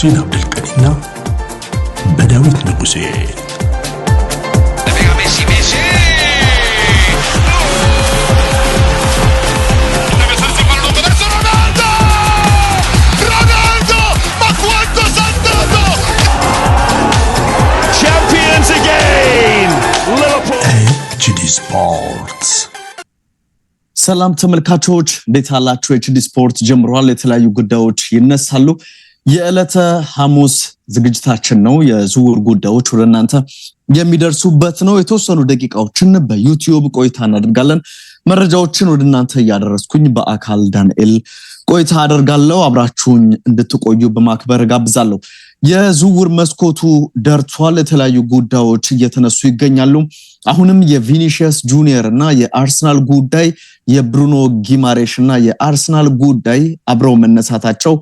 በሁሴን አብዱልቀዲና በዳዊት ንጉሴ ስፖርትስ ሰላም ተመልካቾች እንዴት አላችሁ? ኤችዲ ስፖርት ጀምሯል። የተለያዩ ጉዳዮች ይነሳሉ። የዕለተ ሐሙስ ዝግጅታችን ነው። የዝውውር ጉዳዮች ወደ እናንተ የሚደርሱበት ነው። የተወሰኑ ደቂቃዎችን በዩቲዩብ ቆይታ እናደርጋለን። መረጃዎችን ወደ እናንተ እያደረስኩኝ በአካል ዳንኤል ቆይታ አደርጋለሁ። አብራችሁኝ እንድትቆዩ በማክበር ጋብዛለሁ። የዝውውር መስኮቱ ደርቷል። የተለያዩ ጉዳዮች እየተነሱ ይገኛሉ። አሁንም የቪኒሺየስ ጁኒየር እና የአርሰናል ጉዳይ፣ የብሩኖ ጊማሬሽ እና የአርሰናል ጉዳይ አብረው መነሳታቸው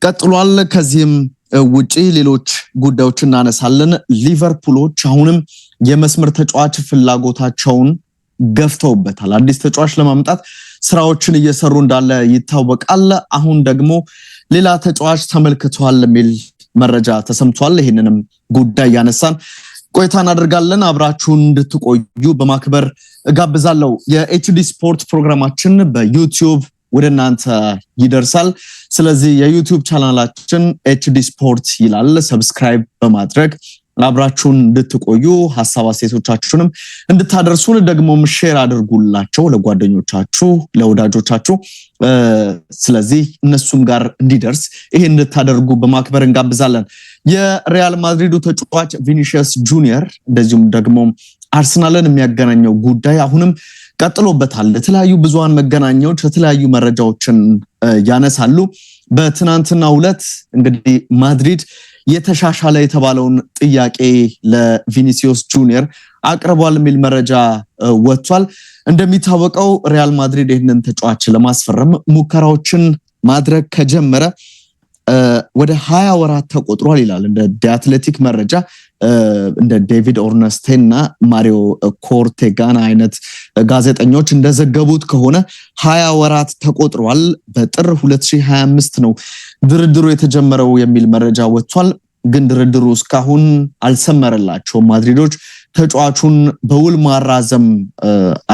ቀጥሏል። ከዚህም ውጪ ሌሎች ጉዳዮችን እናነሳለን። ሊቨርፑሎች አሁንም የመስመር ተጫዋች ፍላጎታቸውን ገፍተውበታል። አዲስ ተጫዋች ለማምጣት ስራዎችን እየሰሩ እንዳለ ይታወቃል። አሁን ደግሞ ሌላ ተጫዋች ተመልክቷል የሚል መረጃ ተሰምቷል። ይህንንም ጉዳይ ያነሳን ቆይታ እናደርጋለን። አብራችሁን እንድትቆዩ በማክበር ጋብዛለሁ። የኤችዲ ስፖርት ፕሮግራማችን በዩቲዩብ ወደ እናንተ ይደርሳል። ስለዚህ የዩቲዩብ ቻናላችን ኤችዲ ስፖርት ይላል። ሰብስክራይብ በማድረግ አብራችሁን እንድትቆዩ ሐሳብ አስተያየቶቻችሁንም እንድታደርሱን ደግሞም ሼር አድርጉላቸው ለጓደኞቻችሁ ለወዳጆቻችሁ። ስለዚህ እነሱም ጋር እንዲደርስ ይሄን እንድታደርጉ በማክበር እንጋብዛለን። የሪያል ማድሪዱ ተጫዋች ቪኒሺየስ ጁኒየር እንደዚሁም ደግሞ አርሰናልን የሚያገናኘው ጉዳይ አሁንም ቀጥሎበታል። የተለያዩ ብዙሃን መገናኛዎች የተለያዩ መረጃዎችን ያነሳሉ። በትናንትናው ዕለት እንግዲህ ማድሪድ የተሻሻለ የተባለውን ጥያቄ ለቪኒሲየስ ጁኒየር አቅርቧል የሚል መረጃ ወጥቷል። እንደሚታወቀው ሪያል ማድሪድ ይህንን ተጫዋች ለማስፈረም ሙከራዎችን ማድረግ ከጀመረ ወደ 20 ወራት ተቆጥሯል ይላል እንደ ዲአትሌቲክ መረጃ። እንደ ዴቪድ ኦርነስቴና ማሪዮ ኮርቴጋና አይነት ጋዜጠኞች እንደዘገቡት ከሆነ 20 ወራት ተቆጥሯል። በጥር 2025 ነው ድርድሩ የተጀመረው የሚል መረጃ ወጥቷል። ግን ድርድሩ እስካሁን አልሰመረላቸውም። ማድሪዶች ተጫዋቹን በውል ማራዘም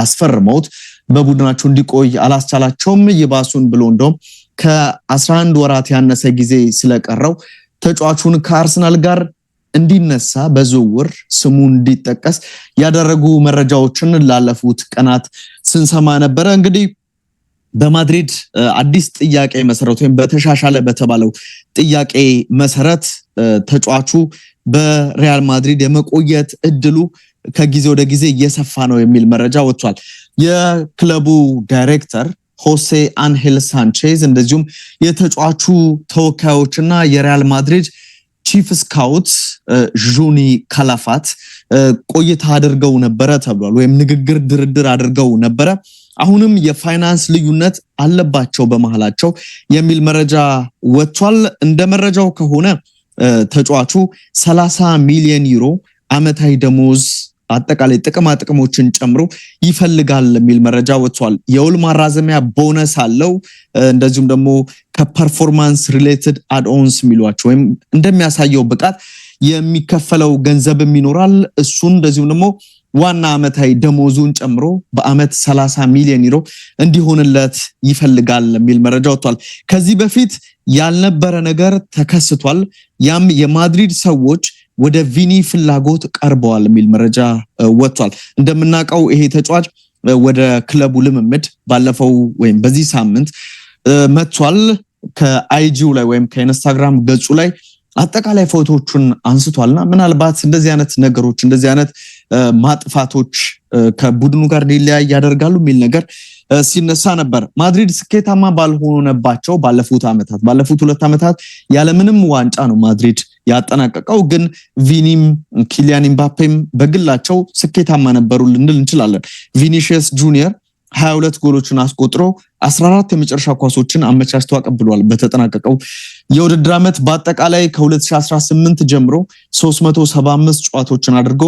አስፈርመውት በቡድናቸው እንዲቆይ አላስቻላቸውም። ይባሱን ብሎ እንደውም ከ11 ወራት ያነሰ ጊዜ ስለቀረው ተጫዋቹን ከአርሰናል ጋር እንዲነሳ በዝውውር ስሙ እንዲጠቀስ ያደረጉ መረጃዎችን ላለፉት ቀናት ስንሰማ ነበረ። እንግዲህ በማድሪድ አዲስ ጥያቄ መሰረት ወይም በተሻሻለ በተባለው ጥያቄ መሰረት ተጫዋቹ በሪያል ማድሪድ የመቆየት እድሉ ከጊዜ ወደ ጊዜ እየሰፋ ነው የሚል መረጃ ወጥቷል። የክለቡ ዳይሬክተር ሆሴ አንሄል ሳንቼዝ እንደዚሁም የተጫዋቹ ተወካዮችና የሪያል ማድሪድ ቺፍ ስካውት ዡኒ ካላፋት ቆይታ አድርገው ነበረ ተብሏል። ወይም ንግግር ድርድር አድርገው ነበረ። አሁንም የፋይናንስ ልዩነት አለባቸው በመሃላቸው የሚል መረጃ ወጥቷል። እንደ መረጃው ከሆነ ተጫዋቹ 30 ሚሊዮን ዩሮ አመታዊ ደሞዝ አጠቃላይ ጥቅማ ጥቅሞችን ጨምሮ ይፈልጋል የሚል መረጃ ወጥቷል። የውል ማራዘሚያ ቦነስ አለው። እንደዚሁም ደግሞ ከፐርፎርማንስ ሪሌትድ አድኦንስ የሚሏቸው ወይም እንደሚያሳየው ብቃት የሚከፈለው ገንዘብም ይኖራል። እሱን እንደዚሁም ደግሞ ዋና አመታዊ ደሞዙን ጨምሮ በአመት 30 ሚሊዮን ዩሮ እንዲሆንለት ይፈልጋል የሚል መረጃ ወጥቷል። ከዚህ በፊት ያልነበረ ነገር ተከስቷል። ያም የማድሪድ ሰዎች ወደ ቪኒ ፍላጎት ቀርበዋል የሚል መረጃ ወጥቷል። እንደምናውቀው ይሄ ተጫዋች ወደ ክለቡ ልምምድ ባለፈው ወይም በዚህ ሳምንት መጥቷል። ከአይጂው ላይ ወይም ከኢንስታግራም ገጹ ላይ አጠቃላይ ፎቶዎቹን አንስቷልና ምናልባት እንደዚህ አይነት ነገሮች እንደዚህ አይነት ማጥፋቶች ከቡድኑ ጋር ሊለያይ ያደርጋሉ የሚል ነገር ሲነሳ ነበር። ማድሪድ ስኬታማ ባልሆነባቸው ባለፉት 2 ዓመታት ያለምንም ዋንጫ ነው ማድሪድ ያጠናቀቀው። ግን ቪኒም ኪሊያን ኤምባፔም በግላቸው ስኬታማ ነበሩ ልንል እንችላለን። ቪኒሺየስ ጁኒየር 22 ጎሎችን አስቆጥሮ 14 የመጨረሻ ኳሶችን አመቻችቶ አቀብሏል። በተጠናቀቀው የውድድር ዓመት በአጠቃላይ ከ2018 ጀምሮ 375 ጨዋታዎችን አድርጎ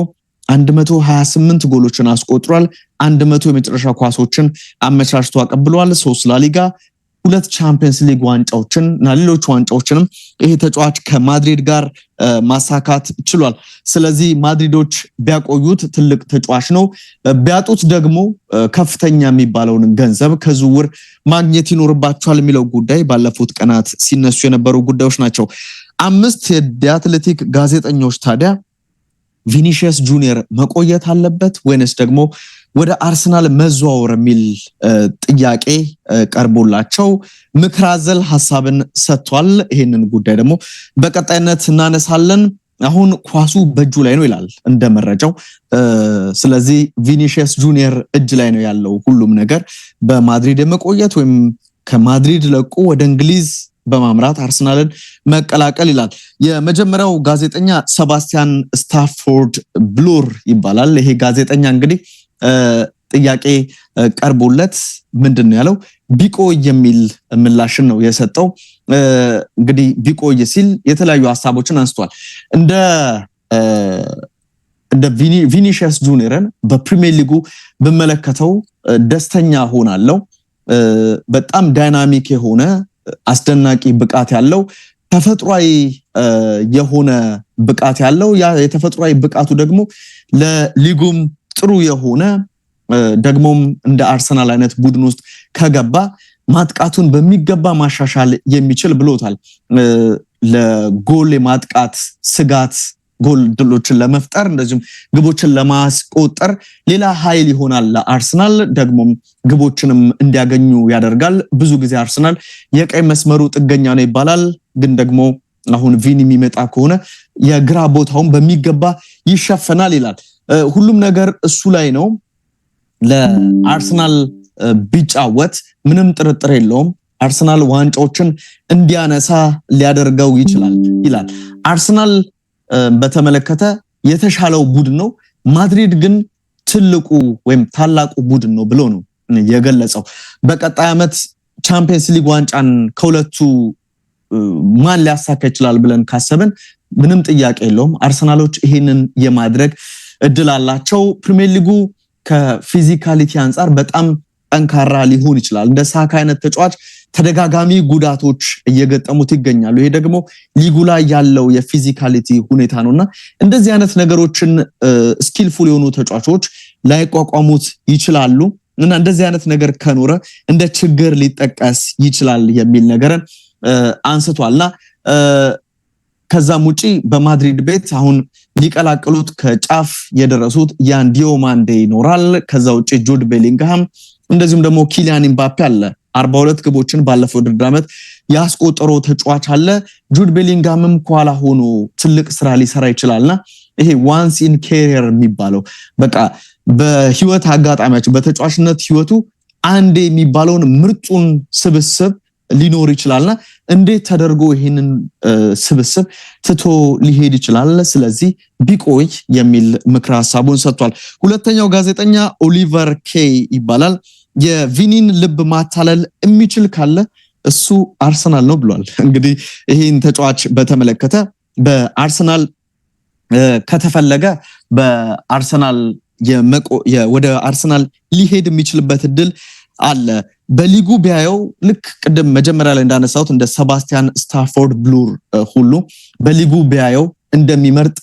128 ጎሎችን አስቆጥሯል። 100 የመጨረሻ ኳሶችን አመቻችቶ አቀብሏል። 3 ላሊጋ፣ 2 ቻምፒየንስ ሊግ ዋንጫዎችን እና ሌሎች ዋንጫዎችንም ይሄ ተጫዋች ከማድሪድ ጋር ማሳካት ችሏል። ስለዚህ ማድሪዶች ቢያቆዩት ትልቅ ተጫዋች ነው፣ ቢያጡት ደግሞ ከፍተኛ የሚባለውን ገንዘብ ከዝውውር ማግኘት ይኖርባቸዋል የሚለው ጉዳይ ባለፉት ቀናት ሲነሱ የነበሩ ጉዳዮች ናቸው። 5 የአትሌቲክ ጋዜጠኞች ታዲያ ቪኒሺየስ ጁኒየር መቆየት አለበት ወይንስ ደግሞ ወደ አርሰናል መዘዋወር የሚል ጥያቄ ቀርቦላቸው ምክር አዘል ሐሳብን ሰጥቷል። ይሄንን ጉዳይ ደግሞ በቀጣይነት እናነሳለን። አሁን ኳሱ በእጁ ላይ ነው ይላል እንደ መረጃው። ስለዚህ ቪኒሺየስ ጁኒየር እጅ ላይ ነው ያለው ሁሉም ነገር፣ በማድሪድ የመቆየት ወይም ከማድሪድ ለቆ ወደ እንግሊዝ በማምራት አርሰናልን መቀላቀል ይላል። የመጀመሪያው ጋዜጠኛ ሰባስቲያን ስታፎርድ ብሉር ይባላል። ይሄ ጋዜጠኛ እንግዲህ ጥያቄ ቀርቦለት ምንድነው ያለው? ቢቆይ የሚል ምላሽን ነው የሰጠው። እንግዲህ ቢቆይ ሲል የተለያዩ ሐሳቦችን አንስቷል። እንደ ቪኒሺየስ ጁኒየርን በፕሪሚየር ሊጉ በመለከተው ደስተኛ ሆናለሁ። በጣም ዳይናሚክ የሆነ አስደናቂ ብቃት ያለው ተፈጥሯዊ የሆነ ብቃት ያለው ያ የተፈጥሯዊ ብቃቱ ደግሞ ለሊጉም ጥሩ የሆነ ደግሞም እንደ አርሰናል አይነት ቡድን ውስጥ ከገባ ማጥቃቱን በሚገባ ማሻሻል የሚችል ብሎታል። ለጎል የማጥቃት ስጋት ጎል ድሎችን ለመፍጠር እንደዚሁም ግቦችን ለማስቆጠር ሌላ ኃይል ይሆናል ለአርሰናል፣ ደግሞም ግቦችንም እንዲያገኙ ያደርጋል። ብዙ ጊዜ አርሰናል የቀይ መስመሩ ጥገኛ ነው ይባላል፣ ግን ደግሞ አሁን ቪኒ የሚመጣ ከሆነ የግራ ቦታውን በሚገባ ይሸፈናል ይላል። ሁሉም ነገር እሱ ላይ ነው። ለአርሰናል ቢጫወት ምንም ጥርጥር የለውም አርሰናል ዋንጫዎችን እንዲያነሳ ሊያደርገው ይችላል ይላል። አርሰናል በተመለከተ የተሻለው ቡድን ነው፣ ማድሪድ ግን ትልቁ ወይም ታላቁ ቡድን ነው ብሎ ነው የገለጸው። በቀጣይ ዓመት ቻምፒየንስ ሊግ ዋንጫን ከሁለቱ ማን ሊያሳካ ይችላል ብለን ካሰብን ምንም ጥያቄ የለውም አርሰናሎች ይሄንን የማድረግ እድል አላቸው። ፕሪሚየር ሊጉ ከፊዚካሊቲ አንፃር በጣም ጠንካራ ሊሆን ይችላል። እንደ ሳካ አይነት ተጫዋች ተደጋጋሚ ጉዳቶች እየገጠሙት ይገኛሉ። ይሄ ደግሞ ሊጉ ላይ ያለው የፊዚካሊቲ ሁኔታ ነውና እንደዚህ አይነት ነገሮችን ስኪልፉል የሆኑ ተጫዋቾች ላይቋቋሙት ይችላሉ እና እንደዚህ አይነት ነገር ከኖረ እንደ ችግር ሊጠቀስ ይችላል የሚል ነገርን አንስቷልና ከዛም ውጪ በማድሪድ ቤት አሁን ሊቀላቀሉት ከጫፍ የደረሱት ያን ዲዮማንዴ ይኖራል። ከዛ ውጪ ጁድ ቤሊንግሃም እንደዚሁም ደግሞ ኪሊያን ኤምባፔ አለ። 42 ግቦችን ባለፈው ውድድር ዓመት ያስቆጠረው ተጫዋች አለ። ጁድ ቤሊንግሃምም ከኋላ ሆኖ ትልቅ ስራ ሊሰራ ይችላልና ይሄ ዋንስ ኢን ካሪየር የሚባለው በቃ በህይወት አጋጣሚያቸው በተጫዋችነት ህይወቱ አንዴ የሚባለውን ምርጡን ስብስብ ሊኖር ይችላልና እንዴት ተደርጎ ይሄንን ስብስብ ትቶ ሊሄድ ይችላል? ስለዚህ ቢቆይ የሚል ምክር ሐሳቡን ሰጥቷል። ሁለተኛው ጋዜጠኛ ኦሊቨር ኬይ ይባላል። የቪኒን ልብ ማታለል የሚችል ካለ እሱ አርሰናል ነው ብሏል። እንግዲህ ይሄን ተጫዋች በተመለከተ በአርሰናል ከተፈለገ በአርሰናል ወደ አርሰናል ሊሄድ የሚችልበት እድል አለ። በሊጉ ቢያየው ልክ ቅድም መጀመሪያ ላይ እንዳነሳሁት እንደ ሰባስቲያን ስታፎርድ ብሉር ሁሉ በሊጉ ቢያየው እንደሚመርጥ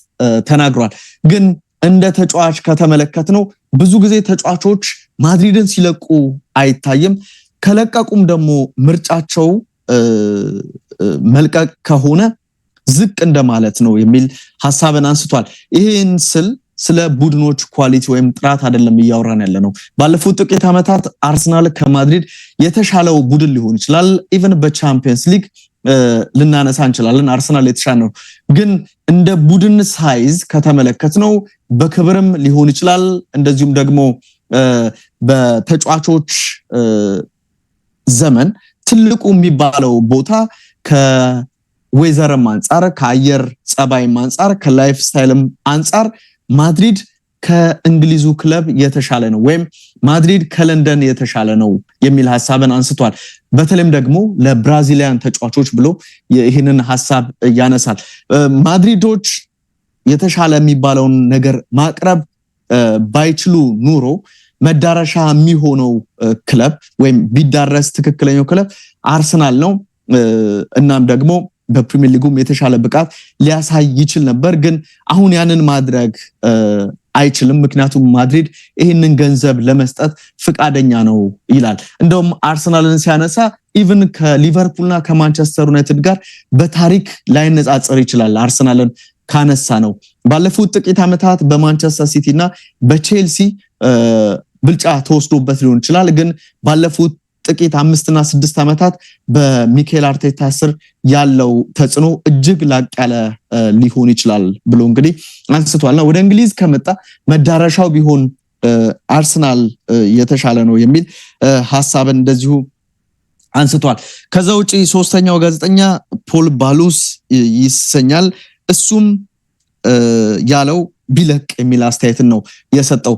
ተናግሯል። ግን እንደ ተጫዋች ከተመለከትነው ብዙ ጊዜ ተጫዋቾች ማድሪድን ሲለቁ አይታይም። ከለቀቁም ደግሞ ምርጫቸው መልቀቅ ከሆነ ዝቅ እንደማለት ነው የሚል ሐሳብን አንስቷል። ይሄን ስለ ቡድኖች ኳሊቲ ወይም ጥራት አይደለም እያወራን ያለ ነው። ባለፉት ጥቂት ዓመታት አርሰናል ከማድሪድ የተሻለው ቡድን ሊሆን ይችላል። ኢቭን በቻምፒየንስ ሊግ ልናነሳ እንችላለን አርሰናል የተሻለ ነው። ግን እንደ ቡድን ሳይዝ ከተመለከትነው በክብርም ሊሆን ይችላል እንደዚሁም ደግሞ በተጫዋቾች ዘመን ትልቁ የሚባለው ቦታ ከዌዘርም አንፃር ከአየር ጸባይም አንፃር ከላይፍ ስታይልም አንፃር ማድሪድ ከእንግሊዙ ክለብ የተሻለ ነው ወይም ማድሪድ ከለንደን የተሻለ ነው የሚል ሐሳብን አንስቷል። በተለይም ደግሞ ለብራዚሊያን ተጫዋቾች ብሎ ይህንን ሐሳብ ያነሳል። ማድሪዶች የተሻለ የሚባለውን ነገር ማቅረብ ባይችሉ ኑሮ መዳረሻ የሚሆነው ክለብ ወይም ቢዳረስ ትክክለኛው ክለብ አርሰናል ነው። እናም ደግሞ በፕሪሚየር ሊጉም የተሻለ ብቃት ሊያሳይ ይችል ነበር፣ ግን አሁን ያንን ማድረግ አይችልም። ምክንያቱም ማድሪድ ይህንን ገንዘብ ለመስጠት ፍቃደኛ ነው ይላል። እንደውም አርሰናልን ሲያነሳ ኢቭን ከሊቨርፑልና ከማንቸስተር ዩናይትድ ጋር በታሪክ ላይነጻጸር ይችላል። አርሰናልን ካነሳ ነው ባለፉት ጥቂት ዓመታት በማንቸስተር ሲቲ እና በቼልሲ ብልጫ ተወስዶበት ሊሆን ይችላል፣ ግን ባለፉት ጥቂት 5 እና 6 ዓመታት በሚካኤል አርቴታ ስር ያለው ተጽዕኖ እጅግ ላቅ ያለ ሊሆን ይችላል ብሎ እንግዲህ አንስቷልና ወደ እንግሊዝ ከመጣ መዳረሻው ቢሆን አርሰናል የተሻለ ነው የሚል ሐሳብን እንደዚሁ አንስቷል። ከዛ ውጪ ሶስተኛው ጋዜጠኛ ፖል ባሉስ ይሰኛል። እሱም ያለው ቢለቅ የሚል አስተያየትን ነው የሰጠው።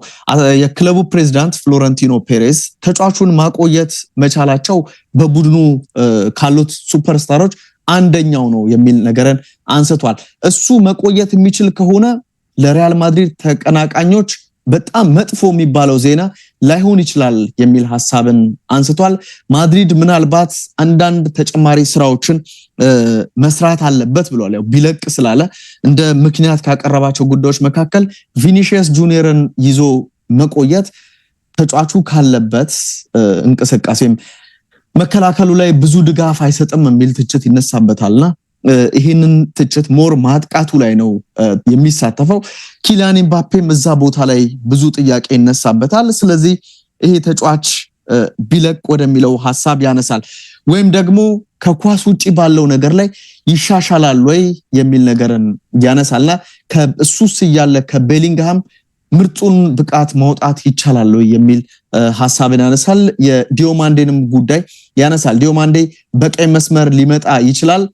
የክለቡ ፕሬዝዳንት ፍሎረንቲኖ ፔሬዝ ተጫዋቹን ማቆየት መቻላቸው በቡድኑ ካሉት ሱፐርስታሮች አንደኛው ነው የሚል ነገርን አንስቷል። እሱ መቆየት የሚችል ከሆነ ለሪያል ማድሪድ ተቀናቃኞች በጣም መጥፎ የሚባለው ዜና ላይሆን ይችላል የሚል ሐሳብን አንስቷል። ማድሪድ ምናልባት አንዳንድ ተጨማሪ ስራዎችን መስራት አለበት ብሏል። ያው ቢለቅ ስላለ እንደ ምክንያት ካቀረባቸው ጉዳዮች መካከል ቪኒሺየስ ጁኒየርን ይዞ መቆየት ተጫዋቹ ካለበት እንቅስቃሴም መከላከሉ ላይ ብዙ ድጋፍ አይሰጥም የሚል ትችት ይነሳበታልና ይሄንን ትችት ሞር ማጥቃቱ ላይ ነው የሚሳተፈው። ኪሊያን ኤምባፔም እዛ ቦታ ላይ ብዙ ጥያቄ ይነሳበታል። ስለዚህ ይሄ ተጫዋች ቢለቅ ወደሚለው ሐሳብ ያነሳል። ወይም ደግሞ ከኳስ ውጪ ባለው ነገር ላይ ይሻሻላል ወይ የሚል ነገርን ያነሳልና ከእሱስ ያለ ከቤሊንግሃም ምርጡን ብቃት ማውጣት ይቻላል ወይ የሚል ሐሳብን ያነሳል። የዲዮማንዴንም ጉዳይ ያነሳል። ዲዮማንዴ በቀይ መስመር ሊመጣ ይችላል።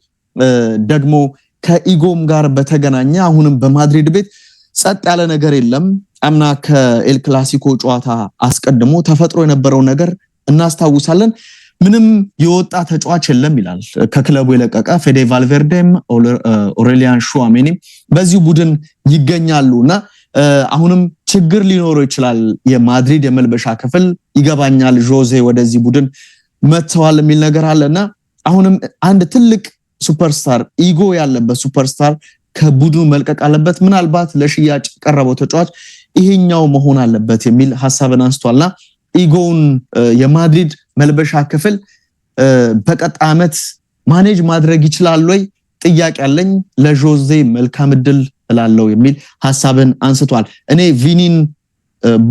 ደግሞ ከኢጎም ጋር በተገናኘ አሁንም በማድሪድ ቤት ጸጥ ያለ ነገር የለም። አምና ከኤል ክላሲኮ ጨዋታ አስቀድሞ ተፈጥሮ የነበረው ነገር እናስታውሳለን። ምንም የወጣ ተጫዋች የለም ይላል። ከክለቡ የለቀቀ ፌዴ ቫልቬርዴም ኦሬሊያን ሹዋሜኒም በዚህ ቡድን ይገኛሉና አሁንም ችግር ሊኖረው ይችላል የማድሪድ የመልበሻ ክፍል። ይገባኛል ጆዜ ወደዚህ ቡድን መጥተዋል የሚል ነገር አለና አሁንም አንድ ትልቅ ሱፐርስታር ኢጎ ያለበት ሱፐርስታር ከቡድኑ መልቀቅ አለበት። ምናልባት ለሽያጭ ቀረበው ተጫዋች ይሄኛው መሆን አለበት የሚል ሐሳብን አንስቷልና ኢጎን የማድሪድ መልበሻ ክፍል በቀጣይ ዓመት ማኔጅ ማድረግ ይችላል ወይ ጥያቄ አለኝ። ለጆዜ መልካም እድል እላለሁ የሚል ሐሳብን አንስቷል። እኔ ቪኒን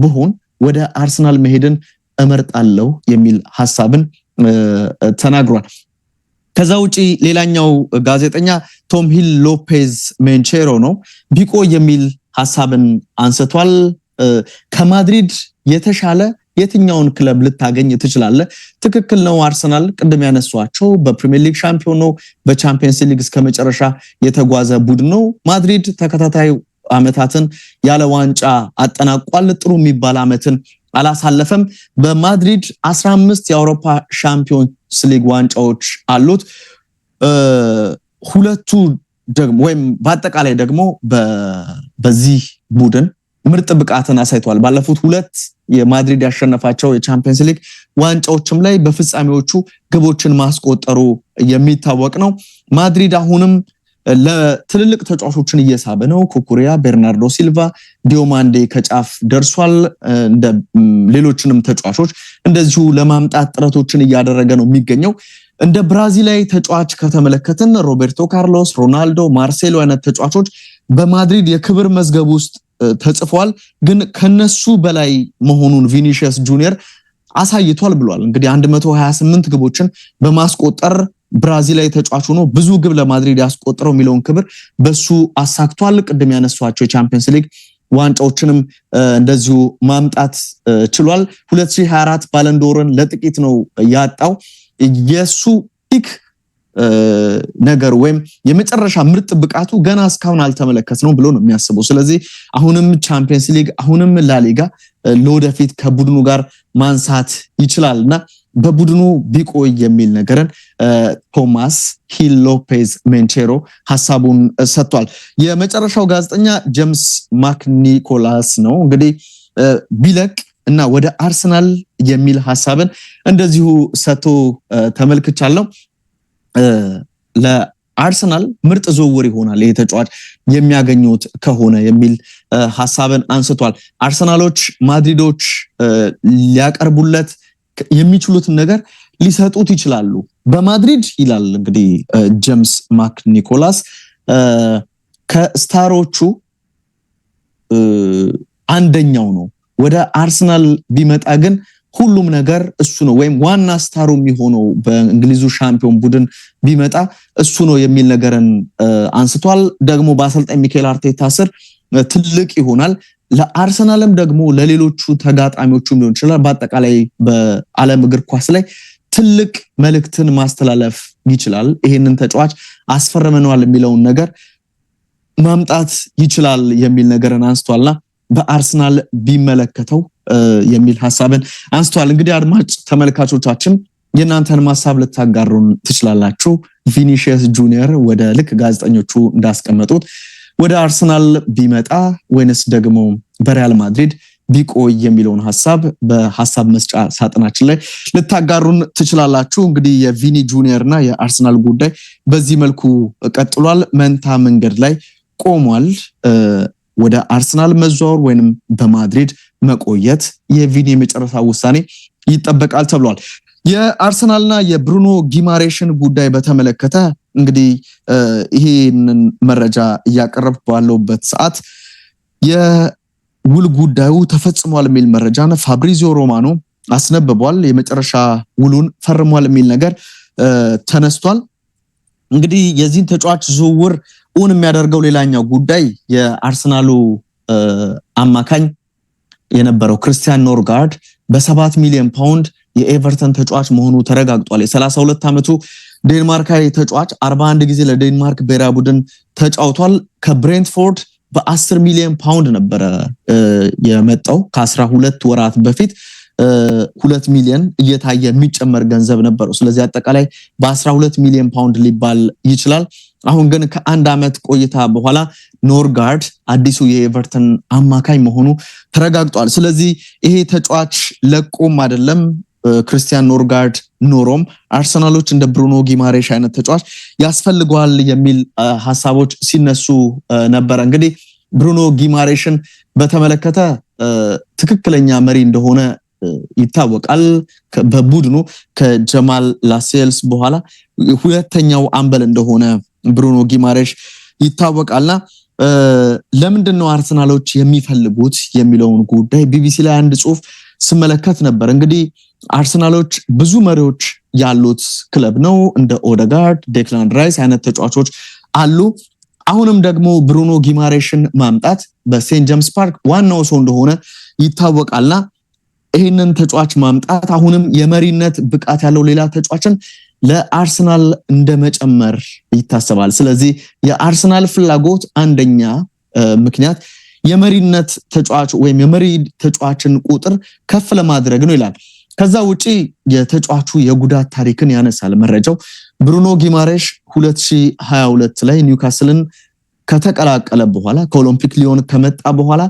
ብሆን ወደ አርሰናል መሄድን እመርጣለሁ የሚል ሐሳብን ተናግሯል። ከዛ ውጪ ሌላኛው ጋዜጠኛ ቶም ሂል ሎፔዝ ሜንቼሮ ነው። ቢቆይ የሚል ሐሳብን አንስቷል። ከማድሪድ የተሻለ የትኛውን ክለብ ልታገኝ ትችላለህ? ትክክል ነው። አርሰናል ቅድም ያነሷቸው በፕሪሚየር ሊግ ሻምፒዮን ነው። በቻምፒየንስ ሊግ እስከመጨረሻ የተጓዘ ቡድን ነው። ማድሪድ ተከታታይ ዓመታትን ያለ ዋንጫ አጠናቋል። ጥሩ የሚባል ዓመትን አላሳለፈም። በማድሪድ 15 የአውሮፓ ሻምፒዮንስ ሊግ ዋንጫዎች አሉት። ሁለቱ ደግሞ ወይም በአጠቃላይ ደግሞ በዚህ ቡድን ምርጥ ብቃትን አሳይቷል። ባለፉት 2 የማድሪድ ያሸነፋቸው የቻምፒየንስ ሊግ ዋንጫዎችም ላይ በፍጻሜዎቹ ግቦችን ማስቆጠሩ የሚታወቅ ነው። ማድሪድ አሁንም ለትልልቅ ተጫዋቾችን እየሳበ ነው። ኩኩሪያ፣ ቤርናርዶ ሲልቫ፣ ዲዮማንዴ ከጫፍ ደርሷል። እንደ ሌሎችንም ተጫዋቾች እንደዚሁ ለማምጣት ጥረቶችን እያደረገ ነው የሚገኘው። እንደ ብራዚላዊ ተጫዋች ከተመለከትን ሮቤርቶ ካርሎስ፣ ሮናልዶ፣ ማርሴሎ አይነት ተጫዋቾች በማድሪድ የክብር መዝገብ ውስጥ ተጽፏል። ግን ከነሱ በላይ መሆኑን ቪኒሺየስ ጁኒየር አሳይቷል ብሏል። እንግዲህ 128 ግቦችን በማስቆጠር ብራዚላዊ ተጫዋች ሆኖ ብዙ ግብ ለማድሪድ ያስቆጠረው የሚለውን ክብር በሱ አሳክቷል። ቅድም ያነሷቸው የቻምፒየንስ ሊግ ዋንጫዎችንም እንደዚሁ ማምጣት ችሏል። 2024 ባለንዶርን ለጥቂት ነው ያጣው። የሱ ፒክ ነገር ወይም የመጨረሻ ምርጥ ብቃቱ ገና እስካሁን አልተመለከትነው ብሎ ነው የሚያስበው። ስለዚህ አሁንም ቻምፒየንስ ሊግ አሁንም ላሊጋ ለወደፊት ከቡድኑ ጋር ማንሳት ይችላልና በቡድኑ ቢቆይ የሚል ነገርን ቶማስ ሂል ሎፔዝ ሜንቼሮ ሐሳቡን ሰጥቷል። የመጨረሻው ጋዜጠኛ ጄምስ ማክኒኮላስ ነው። እንግዲህ ቢለቅ እና ወደ አርሰናል የሚል ሐሳብን እንደዚሁ ሰጥቶ ተመልክቻለሁ። ለአርሰናል ምርጥ ዝውውር ይሆናል ይሄ ተጫዋች የሚያገኙት ከሆነ የሚል ሐሳብን አንስቷል። አርሰናሎች ማድሪዶች ሊያቀርቡለት የሚችሉትን ነገር ሊሰጡት ይችላሉ። በማድሪድ ይላል እንግዲህ ጄምስ ማክ ኒኮላስ ከስታሮቹ አንደኛው ነው። ወደ አርሰናል ቢመጣ ግን ሁሉም ነገር እሱ ነው፣ ወይም ዋና ስታሩ የሚሆነው በእንግሊዙ ሻምፒዮን ቡድን ቢመጣ እሱ ነው የሚል ነገርን አንስቷል። ደግሞ በአሰልጣኝ ሚኬል አርቴታ ስር ትልቅ ይሆናል። ለአርሰናልም ደግሞ ለሌሎቹ ተጋጣሚዎቹም ሊሆን ይችላል። በአጠቃላይ በዓለም እግር ኳስ ላይ ትልቅ መልእክትን ማስተላለፍ ይችላል። ይሄንን ተጫዋች አስፈርመነዋል የሚለውን ነገር ማምጣት ይችላል የሚል ነገርን አንስቷልና በአርሰናል ቢመለከተው የሚል ሐሳብን አንስቷል። እንግዲህ አድማጭ ተመልካቾቻችን የናንተን ሐሳብ ልታጋሩን ትችላላችሁ። ቪኒሺየስ ጁኒየር ወደ ልክ ጋዜጠኞቹ እንዳስቀመጡት ወደ አርሰናል ቢመጣ ወይንስ ደግሞ በሪያል ማድሪድ ቢቆይ የሚለውን ሐሳብ በሐሳብ መስጫ ሳጥናችን ላይ ልታጋሩን ትችላላችሁ። እንግዲህ የቪኒ ጁኒየርና የአርሰናል ጉዳይ በዚህ መልኩ ቀጥሏል። መንታ መንገድ ላይ ቆሟል። ወደ አርሰናል መዛወር ወይንም በማድሪድ መቆየት የቪኒ የመጨረሻ ውሳኔ ይጠበቃል ተብሏል። የአርሰናልና የብሩኖ ጊማሬሽን ጉዳይ በተመለከተ እንግዲህ ይሄንን መረጃ እያቀረብኩ ባለውበት ሰዓት የውል ጉዳዩ ተፈጽሟል የሚል መረጃን ፋብሪዚዮ ሮማኖ አስነብቧል። የመጨረሻ ውሉን ፈርሟል የሚል ነገር ተነስቷል። እንግዲህ የዚህን ተጫዋች ዝውውር እውን የሚያደርገው ሌላኛው ጉዳይ የአርሰናሉ አማካኝ የነበረው ክርስቲያን ኖርጋርድ በ7 ሚሊዮን ፓውንድ የኤቨርተን ተጫዋች መሆኑ ተረጋግጧል። የ32 ዓመቱ ዴንማርካዊ ተጫዋች 41 ጊዜ ለዴንማርክ ብሔራዊ ቡድን ተጫውቷል። ከብሬንትፎርድ በ10 ሚሊዮን ፓውንድ ነበረ የመጣው ከ12 ወራት በፊት 2 ሚሊዮን እየታየ የሚጨመር ገንዘብ ነበረው። ስለዚህ አጠቃላይ በ12 ሚሊዮን ፓውንድ ሊባል ይችላል። አሁን ግን ከአንድ ዓመት ቆይታ በኋላ ኖርጋርድ አዲሱ የኤቨርተን አማካኝ መሆኑ ተረጋግጧል። ስለዚህ ይሄ ተጫዋች ለቆም አይደለም ክርስቲያን ኖርጋርድ ኖሮም አርሰናሎች እንደ ብሩኖ ጊማሬሽ አይነት ተጫዋች ያስፈልገዋል የሚል ሐሳቦች ሲነሱ ነበር። እንግዲህ ብሩኖ ጊማሬሽን በተመለከተ ትክክለኛ መሪ እንደሆነ ይታወቃል። በቡድኑ ከጀማል ላሴልስ በኋላ ሁለተኛው አምበል እንደሆነ ብሩኖ ጊማሬሽ ይታወቃልና ለምንድነው አርሰናሎች የሚፈልጉት የሚለውን ጉዳይ ቢቢሲ ላይ አንድ ጽሑፍ ስመለከት ነበር። እንግዲህ አርሰናሎች ብዙ መሪዎች ያሉት ክለብ ነው። እንደ ኦደጋርድ፣ ዴክላን ራይስ አይነት ተጫዋቾች አሉ። አሁንም ደግሞ ብሩኖ ጊማሬሽን ማምጣት በሴንት ጄምስ ፓርክ ዋናው ሰው እንደሆነ ይታወቃልና ይህንን ተጫዋች ማምጣት አሁንም የመሪነት ብቃት ያለው ሌላ ተጫዋችን ለአርሰናል እንደመጨመር ይታሰባል። ስለዚህ የአርሰናል ፍላጎት አንደኛ ምክንያት የመሪነት ተጫዋች ወይም የመሪ ተጫዋችን ቁጥር ከፍ ለማድረግ ነው ይላል። ከዛ ውጪ የተጫዋቹ የጉዳት ታሪክን ያነሳል መረጃው። ብሩኖ ጊማሬሽ 2022 ላይ ኒውካስልን ከተቀላቀለ በኋላ ከኦሎምፒክ ሊዮን ከመጣ በኋላ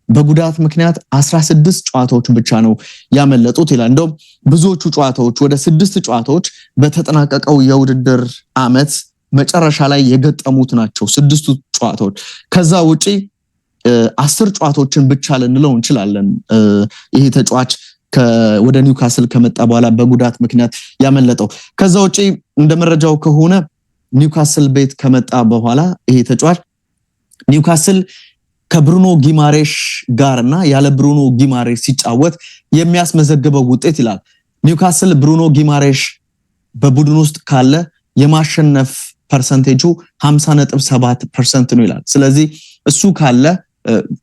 በጉዳት ምክንያት 16 ጨዋታዎች ብቻ ነው ያመለጡት ይላል። እንደውም ብዙዎቹ ጨዋታዎች ወደ 6 ጨዋታዎች በተጠናቀቀው የውድድር ዓመት መጨረሻ ላይ የገጠሙት ናቸው 6ቱ ጨዋታዎች። ከዛ ውጪ 10 ጨዋታዎችን ብቻ ልንለው እንችላለን ይሄ ተጫዋች ወደ ኒውካስል ከመጣ በኋላ በጉዳት ምክንያት ያመለጠው። ከዛ ውጪ እንደ መረጃው ከሆነ ኒውካስል ቤት ከመጣ በኋላ ይሄ ተጫዋች ኒውካስል ከብሩኖ ጊማሬሽ ጋርና ያለ ብሩኖ ጊማሬሽ ሲጫወት የሚያስመዘግበው ውጤት ይላል። ኒውካስል ብሩኖ ጊማሬሽ በቡድን ውስጥ ካለ የማሸነፍ ፐርሰንቴጁ 50.7% ነው ይላል። ስለዚህ እሱ ካለ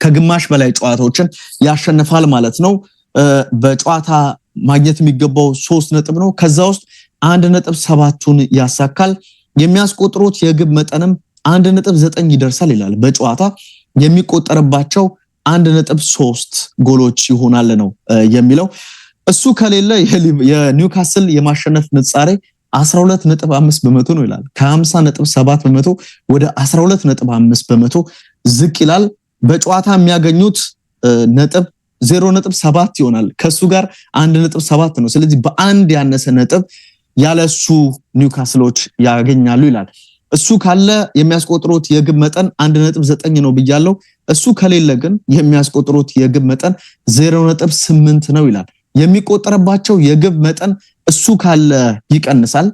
ከግማሽ በላይ ጨዋታዎችን ያሸንፋል ማለት ነው። በጨዋታ ማግኘት የሚገባው 3 ነጥብ ነው። ከዛ ውስጥ 1.7ቱን ያሳካል። የሚያስቆጥሩት የግብ መጠንም 1.9 ይደርሳል ይላል። በጨዋታ የሚቆጠርባቸው 1.3 ጎሎች ይሆናል ነው የሚለው። እሱ ከሌለ የኒውካስል የማሸነፍ ንጻሬ 12.5% ነው ይላል። ከ50.7% ወደ 12.5% ዝቅ ይላል። በጨዋታ የሚያገኙት ነጥብ 0.7 ይሆናል ከሱ ጋር 1.7 ነው ስለዚህ በአንድ ያነሰ ነጥብ ያለሱ ኒውካስሎች ያገኛሉ ይላል እሱ ካለ የሚያስቆጥሩት የግብ መጠን 1.9 ነው ብያለው እሱ ከሌለ ግን የሚያስቆጥሩት የግብ መጠን 0.8 ነው ይላል የሚቆጠርባቸው የግብ መጠን እሱ ካለ ይቀንሳል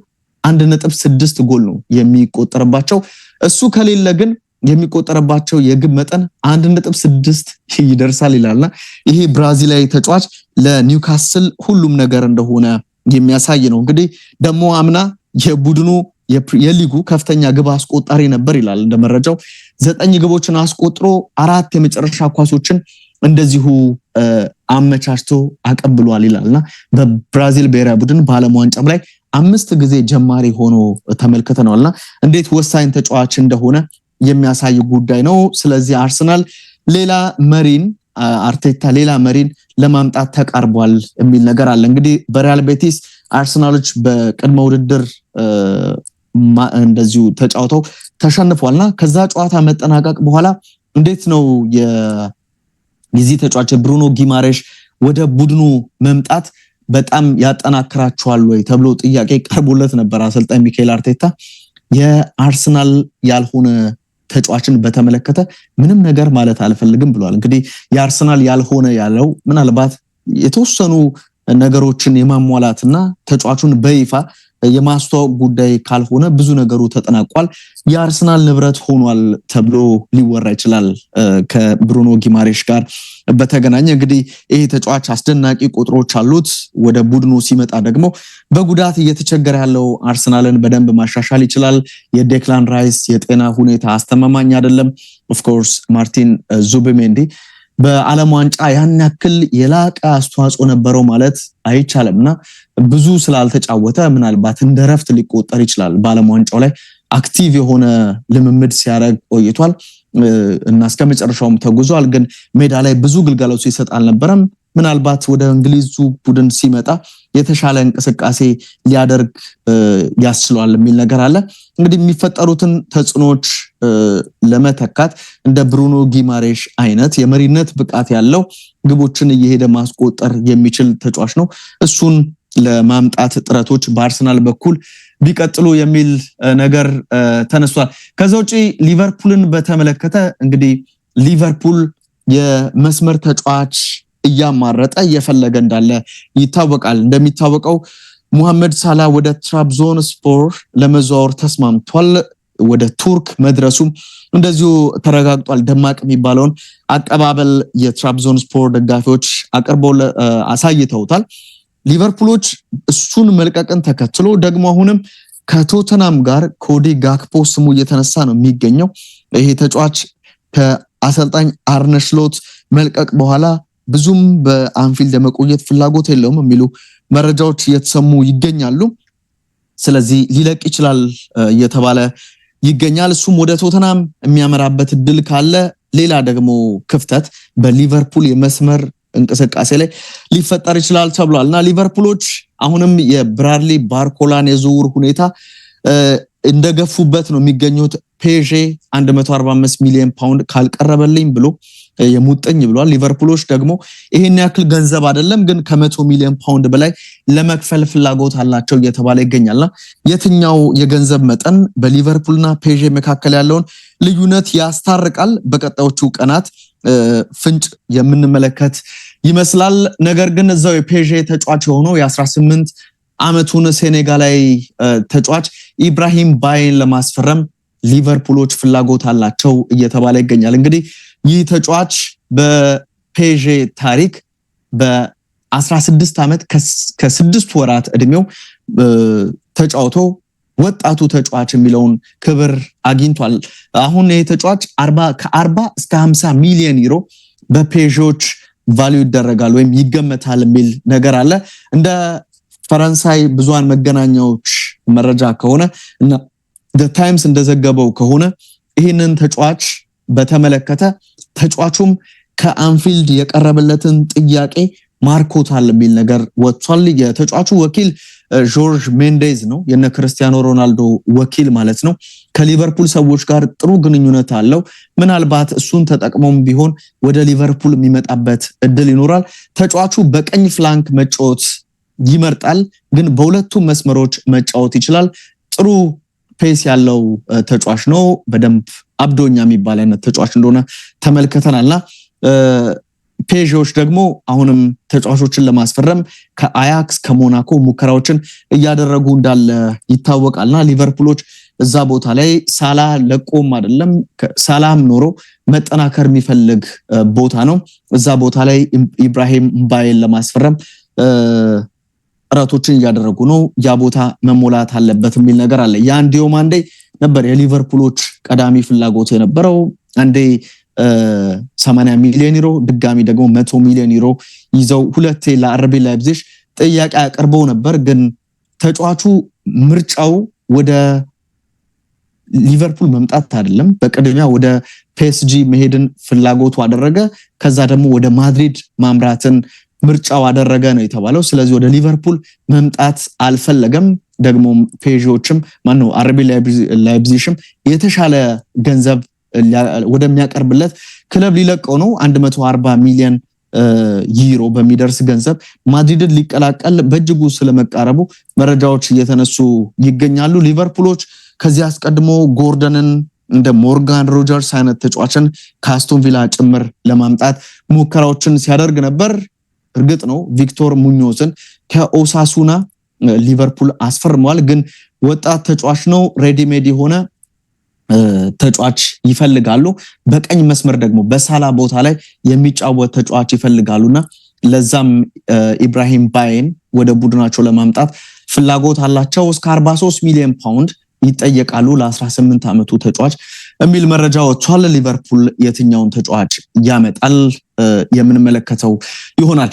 1.6 ጎል ነው የሚቆጠርባቸው እሱ ከሌለ ግን የሚቆጠርባቸው የግብ መጠን 1.6 ይደርሳል ይላልና ይሄ ብራዚላዊ ተጫዋች ለኒውካስል ሁሉም ነገር እንደሆነ የሚያሳይ ነው እንግዲህ ደሞ አምና የቡድኑ የሊጉ ከፍተኛ ግብ አስቆጣሪ ነበር ይላል እንደመረጃው 9 ግቦችን አስቆጥሮ 4 የመጨረሻ ኳሶችን እንደዚሁ አመቻችቶ አቀብሏል ይላልና በብራዚል ብሔራዊ ቡድን በዓለም ዋንጫም ላይ 5 ጊዜ ጀማሪ ሆኖ ተመልክተናልና እንዴት ወሳኝ ተጫዋች እንደሆነ የሚያሳይ ጉዳይ ነው ስለዚህ አርሰናል ሌላ መሪን አርቴታ ሌላ መሪን ለማምጣት ተቃርቧል የሚል ነገር አለ እንግዲህ በሪያል ቤቲስ አርሰናሎች በቅድመ ውድድር እንደዚሁ ተጫውተው ተሸንፏልና ከዛ ጨዋታ መጠናቀቅ በኋላ እንዴት ነው የዚህ ተጫዋች ብሩኖ ጊማሬሽ ወደ ቡድኑ መምጣት በጣም ያጠናክራቸዋል ወይ ተብሎ ጥያቄ ቀርቦለት ነበር አሰልጣኝ ሚካኤል አርቴታ የአርሰናል ያልሆነ ተጫዋችን በተመለከተ ምንም ነገር ማለት አልፈልግም ብሏል እንግዲህ የአርሰናል ያልሆነ ያለው ምናልባት የተወሰኑ ነገሮችን የማሟላትና ተጫዋቹን በይፋ የማስተዋወቅ ጉዳይ ካልሆነ ብዙ ነገሩ ተጠናቋል የአርሰናል ንብረት ሆኗል ተብሎ ሊወራ ይችላል ከብሩኖ ጊማሬሽ ጋር በተገናኘ እንግዲህ ይሄ ተጫዋች አስደናቂ ቁጥሮች አሉት ወደ ቡድኑ ሲመጣ ደግሞ በጉዳት እየተቸገረ ያለው አርሰናልን በደንብ ማሻሻል ይችላል የዴክላን ራይስ የጤና ሁኔታ አስተማማኝ አይደለም ኦፍ ኮርስ ማርቲን ዙቢሜንዲ በዓለም ዋንጫ ያን ያክል የላቀ አስተዋጽኦ ነበረው ማለት አይቻልምና ብዙ ስላልተጫወተ ምናልባት እንደረፍት ሊቆጠር ይችላል በዓለም ዋንጫው ላይ አክቲቭ የሆነ ልምምድ ሲያደርግ ቆይቷል እና እስከመጨረሻውም ተጉዟል ግን ሜዳ ላይ ብዙ ግልጋሎት ይሰጣል ነበርም ምናልባት ወደ እንግሊዙ ቡድን ሲመጣ የተሻለ እንቅስቃሴ ሊያደርግ ያስችላል የሚል ነገር አለ እንግዲህ የሚፈጠሩትን ተጽኖች ለመተካት እንደ ብሩኖ ጊማሬሽ አይነት የመሪነት ብቃት ያለው ግቦችን እየሄደ ማስቆጠር የሚችል ተጫዋች ነው እሱን ለማምጣት ጥረቶች በአርሰናል በኩል ቢቀጥሉ የሚል ነገር ተነስቷል ከዛውጪ ሊቨርፑልን በተመለከተ እንግዲህ ሊቨርፑል የመስመር ተጫዋች እያማረጠ እየፈለገ እንዳለ ይታወቃል እንደሚታወቀው ሙሐመድ ሳላ ወደ ትራብዞንስፖር ለመዘዋወር ተስማምቷል ወደ ቱርክ መድረሱም እንደዚሁ ተረጋግጧል ደማቅ የሚባለውን አቀባበል የትራብዞንስፖር ደጋፊዎች አቅርበው አሳይተውታል ሊቨርፑሎች እሱን መልቀቅን ተከትሎ ደግሞ አሁንም ከቶተናም ጋር ኮዲ ጋክፖ ስሙ እየተነሳ ነው የሚገኘው ይሄ ተጫዋች ከአሰልጣኝ አርነ ስሎት መልቀቅ በኋላ ብዙም በአንፊልድ የመቆየት ፍላጎት የለውም የሚሉ መረጃዎች እየተሰሙ ይገኛሉ ስለዚህ ሊለቅ ይችላል እየተባለ ይገኛል እሱም ወደ ቶተናም የሚያመራበት እድል ካለ ሌላ ደግሞ ክፍተት በሊቨርፑል የመስመር እንቅስቃሴ ላይ ሊፈጠር ይችላል ተብሏልና ሊቨርፑሎች አሁንም የብራድሊ ባርኮላን የዝውውር ሁኔታ እንደገፉበት ነው የሚገኙት ፔዤ 145 ሚሊዮን ፓውንድ ካልቀረበልኝ ብሎ የሙጥኝ ብሏል ሊቨርፑሎች ደግሞ ይሄን ያክል ገንዘብ አይደለም ግን ከ100 ሚሊዮን ፓውንድ በላይ ለመክፈል ፍላጎት አላቸው እየተባለ ይገኛልና የትኛው የገንዘብ መጠን በሊቨርፑልና ፔዤ መካከል ያለውን ልዩነት ያስታርቃል በቀጣዮቹ ቀናት ፍንጭ የምንመለከት ይመስላል ነገር ግን እዛው የፔዤ ተጫዋች የሆነው የ18 አመቱን ሴኔጋላዊ ተጫዋች ኢብራሂም ባይን ለማስፈረም ሊቨርፑሎች ፍላጎት አላቸው እየተባለ ይገኛል እንግዲህ ይህ ተጫዋች በፔዤ ታሪክ በ16 አመት ከ6 ወራት እድሜው ተጫውቶ ወጣቱ ተጫዋች የሚለውን ክብር አግኝቷል አሁን ይሄ ተጫዋች ከ40 እስከ 50 ሚሊዮን ዩሮ በፔዦች ቫልዩ ይደረጋል ወይም ይገመታል የሚል ነገር አለ እንደ ፈረንሳይ ብዙሃን መገናኛዎች መረጃ ከሆነ እና the times እንደዘገበው ከሆነ ይሄንን ተጫዋች በተመለከተ ተጫዋቹም ከአንፊልድ የቀረበለትን ጥያቄ ማርኮታል የሚል ነገር ወጥቷል የተጫዋቹ ወኪል ጆርጅ ሜንዴዝ ነው የነ ክርስቲያኖ ሮናልዶ ወኪል ማለት ነው። ከሊቨርፑል ሰዎች ጋር ጥሩ ግንኙነት አለው። ምናልባት እሱን ተጠቅሞም ቢሆን ወደ ሊቨርፑል የሚመጣበት እድል ይኖራል። ተጫዋቹ በቀኝ ፍላንክ መጫወት ይመርጣል፣ ግን በሁለቱም መስመሮች መጫወት ይችላል። ጥሩ ፔስ ያለው ተጫዋች ነው። በደንብ አብዶኛ የሚባል አይነት ተጫዋች እንደሆነ ተመልክተናልና ፔዦች ደግሞ አሁንም ተጫዋቾችን ለማስፈረም ከአያክስ ከሞናኮ ሙከራዎችን እያደረጉ እንዳለ ይታወቃልና ሊቨርፑሎች እዛ ቦታ ላይ ሳላ ለቆም አይደለም ሳላም ኖሮ መጠናከር የሚፈልግ ቦታ ነው። እዛ ቦታ ላይ ኢብራሂም ምባዬን ለማስፈረም ጥረቶችን እያደረጉ ነው። ያ ቦታ መሞላት አለበት የሚል ነገር አለ። ያንዲዮ ማንዴ ነበር የሊቨርፑሎች ቀዳሚ ፍላጎት የነበረው። አንዴ 80 ሚሊዮን ዩሮ ድጋሚ ደግሞ 100 ሚሊዮን ዩሮ ይዘው ሁለቴ ለአርቢ ላይፕዚግ ጥያቄ አቅርበው ነበር። ግን ተጫዋቹ ምርጫው ወደ ሊቨርፑል መምጣት አይደለም፣ በቅድሚያ ወደ ፒኤስጂ መሄድን ፍላጎቱ አደረገ። ከዛ ደግሞ ወደ ማድሪድ ማምራትን ምርጫው አደረገ ነው የተባለው። ስለዚህ ወደ ሊቨርፑል መምጣት አልፈለገም። ደግሞ ፔዦችም ማነው አርቢ ላይፕዚግም የተሻለ ገንዘብ ወደሚያቀርብለት ክለብ ሊለቀው ነው። 140 ሚሊዮን ዩሮ በሚደርስ ገንዘብ ማድሪድን ሊቀላቀል በእጅጉ ስለመቃረቡ መረጃዎች እየተነሱ ይገኛሉ። ሊቨርፑሎች ከዚህ አስቀድሞ ጎርደንን እንደ ሞርጋን ሮጀርስ አይነት ተጫዋችን ከአስቶን ቪላ ጭምር ለማምጣት ሙከራዎችን ሲያደርግ ነበር። እርግጥ ነው ቪክቶር ሙኞስን ከኦሳሱና ሊቨርፑል አስፈርሟል። ግን ወጣት ተጫዋች ነው፣ ሬዲ ሜድ የሆነ ተጫዋች ይፈልጋሉ። በቀኝ መስመር ደግሞ በሳላ ቦታ ላይ የሚጫወት ተጫዋች ይፈልጋሉና ለዛም ኢብራሂም ባዬን ወደ ቡድናቸው ለማምጣት ፍላጎት አላቸው። እስከ 43 ሚሊዮን ፓውንድ ይጠየቃሉ ለ18 ዓመቱ ተጫዋች የሚል መረጃ ወጥቷል። ሊቨርፑል የትኛውን ተጫዋች ያመጣል የምንመለከተው ይሆናል።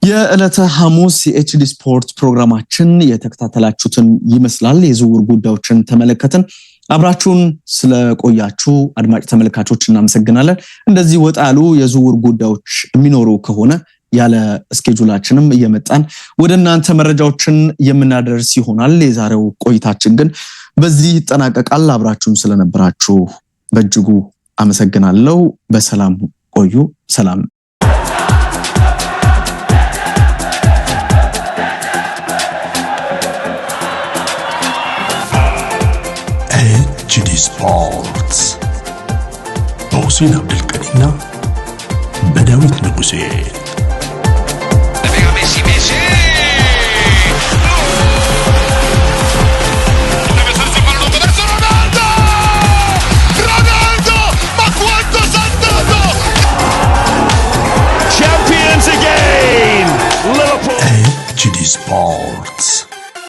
የዕለተ ሐሙስ የኤችዲ ስፖርት ፕሮግራማችን የተከታተላችሁትን ይመስላል። የዝውውር ጉዳዮችን ተመለከትን። አብራችሁን ስለቆያችሁ አድማጭ ተመልካቾች እናመሰግናለን። እንደዚህ ወጣ ያሉ የዝውውር ጉዳዮች የሚኖሩ ከሆነ ያለ ስኬጁላችንም እየመጣን ወደ እናንተ መረጃዎችን የምናደርስ ይሆናል። የዛሬው ቆይታችን ግን በዚህ ይጠናቀቃል። አብራችሁን ስለነበራችሁ በእጅጉ አመሰግናለሁ። በሰላም ቆዩ። ሰላም። ኤችዲ ስፖርትስ በሁሴን አብዱልቀኒና በዳዊት ንጉሴ ኤችዲ ስፖርትስ